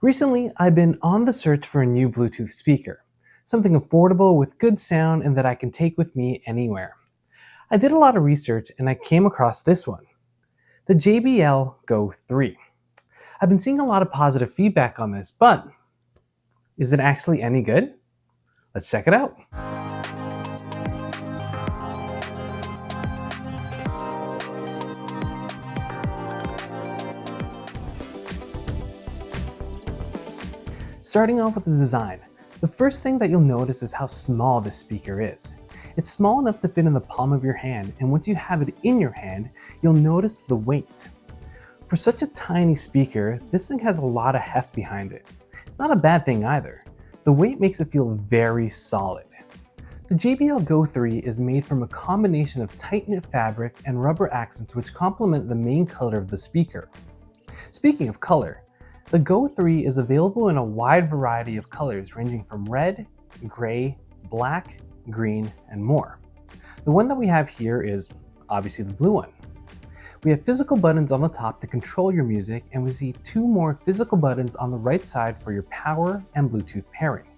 Recently, I've been on the search for a new Bluetooth speaker, something affordable with good sound and that I can take with me anywhere. I did a lot of research and I came across this one, the JBL Go 3. I've been seeing a lot of positive feedback on this, but is it actually any good? Let's check it out. Starting off with the design, the first thing that you'll notice is how small this speaker is. It's small enough to fit in the palm of your hand, and once you have it in your hand, you'll notice the weight. For such a tiny speaker, this thing has a lot of heft behind it. It's not a bad thing either. The weight makes it feel very solid. The JBL Go 3 is made from a combination of tight-knit fabric and rubber accents which complement the main color of the speaker. Speaking of color, the Go 3 is available in a wide variety of colors ranging from red, gray, black, green, and more. The one that we have here is obviously the blue one. We have physical buttons on the top to control your music, and we see two more physical buttons on the right side for your power and Bluetooth pairing.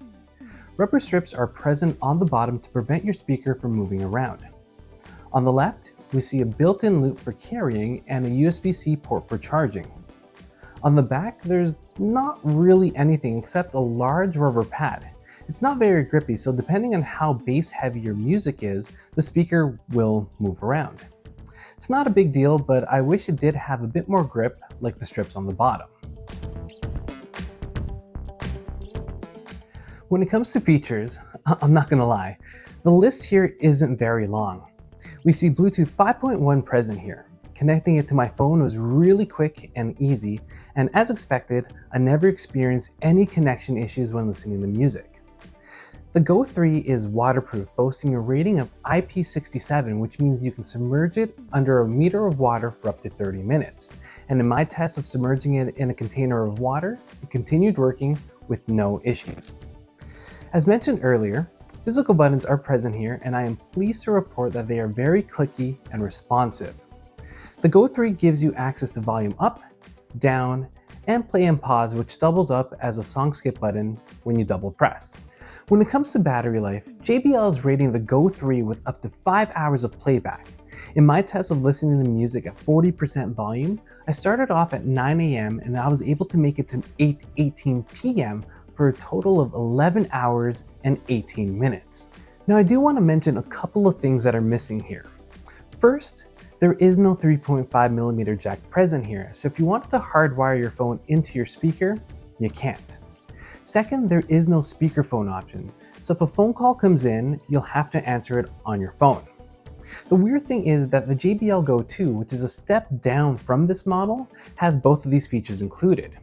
Rubber strips are present on the bottom to prevent your speaker from moving around. On the left, we see a built-in loop for carrying and a USB-C port for charging. On the back, there's not really anything except a large rubber pad. It's not very grippy, so depending on how bass heavy your music is, the speaker will move around. It's not a big deal, but I wish it did have a bit more grip like the strips on the bottom. When it comes to features, I'm not gonna lie, the list here isn't very long. We see Bluetooth 5.1 present here. Connecting it to my phone was really quick and easy, and as expected, I never experienced any connection issues when listening to music. The Go 3 is waterproof, boasting a rating of IP67, which means you can submerge it under a meter of water for up to 30 minutes. And in my test of submerging it in a container of water, it continued working with no issues. As mentioned earlier, physical buttons are present here, and I am pleased to report that they are very clicky and responsive. The Go 3 gives you access to volume up, down, and play and pause, which doubles up as a song skip button when you double press. When it comes to battery life, JBL is rating the Go 3 with up to 5 hours of playback. In my test of listening to music at 40% volume, I started off at 9 AM and I was able to make it to 8:18 PM for a total of 11 hours and 18 minutes. Now I do want to mention a couple of things that are missing here. First, there is no 3.5mm jack present here, so if you wanted to hardwire your phone into your speaker, you can't. Second, there is no speakerphone option, so if a phone call comes in, you'll have to answer it on your phone. The weird thing is that the JBL Go 2, which is a step down from this model, has both of these features included.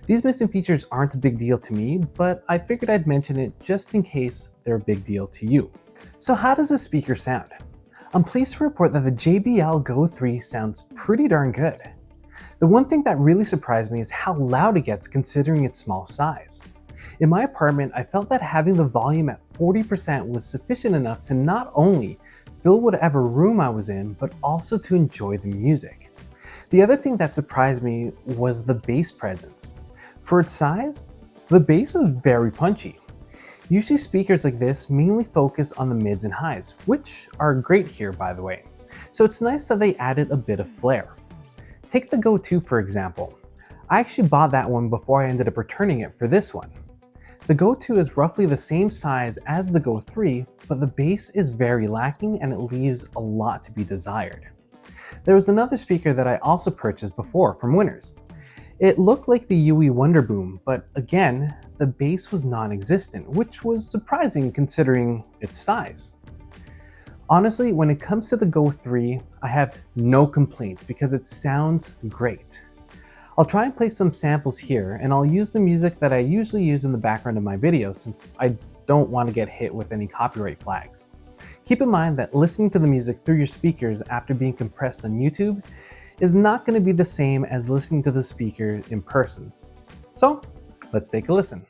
These missing features aren't a big deal to me, but I figured I'd mention it just in case they're a big deal to you. So how does this speaker sound? I'm pleased to report that the JBL Go 3 sounds pretty darn good. The one thing that really surprised me is how loud it gets considering its small size. In my apartment, I felt that having the volume at 40% was sufficient enough to not only fill whatever room I was in, but also to enjoy the music. The other thing that surprised me was the bass presence. For its size, the bass is very punchy. Usually speakers like this mainly focus on the mids and highs, which are great here by the way. So it's nice that they added a bit of flair. Take the Go 2 for example. I actually bought that one before I ended up returning it for this one. The Go 2 is roughly the same size as the Go 3, but the bass is very lacking and it leaves a lot to be desired. There was another speaker that I also purchased before from Winners. It looked like the Yui Wonderboom, but again, the bass was non-existent, which was surprising considering its size. Honestly, when it comes to the Go 3, I have no complaints because it sounds great. I'll try and play some samples here, and I'll use the music that I usually use in the background of my videos since I don't want to get hit with any copyright flags. Keep in mind that listening to the music through your speakers after being compressed on YouTube is not going to be the same as listening to the speaker in person. So, let's take a listen.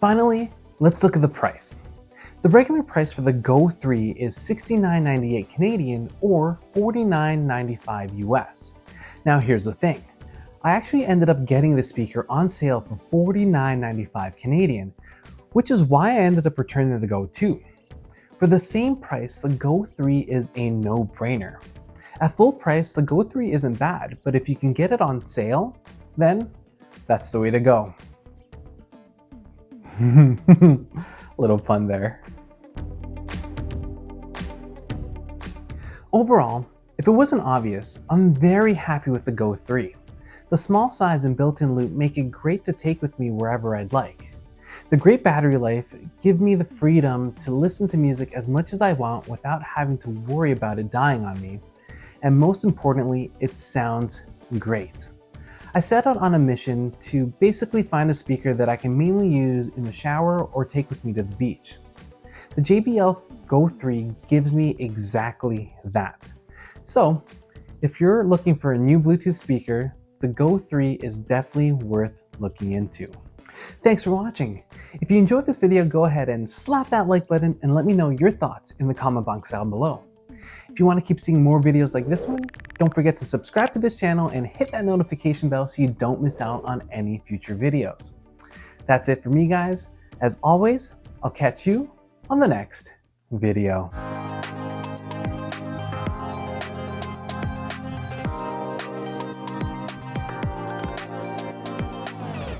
Finally, let's look at the price. The regular price for the Go 3 is $69.98 Canadian or $49.95 US. Now here's the thing. I actually ended up getting the speaker on sale for $49.95 Canadian, which is why I ended up returning the Go 2. For the same price, the Go 3 is a no-brainer. At full price, the Go 3 isn't bad, but if you can get it on sale, then that's the way to go. Little pun there. Overall, if it wasn't obvious, I'm very happy with the Go 3. The small size and built-in loop make it great to take with me wherever I'd like. The great battery life give me the freedom to listen to music as much as I want without having to worry about it dying on me. And most importantly, it sounds great. I set out on a mission to basically find a speaker that I can mainly use in the shower or take with me to the beach. The JBL Go 3 gives me exactly that. So, if you're looking for a new Bluetooth speaker, the Go 3 is definitely worth looking into. Thanks for watching. If you enjoyed this video, go ahead and slap that like button and let me know your thoughts in the comment box down below. If you want to keep seeing more videos like this one, don't forget to subscribe to this channel and hit that notification bell so you don't miss out on any future videos. That's it for me, guys. As always, I'll catch you on the next video.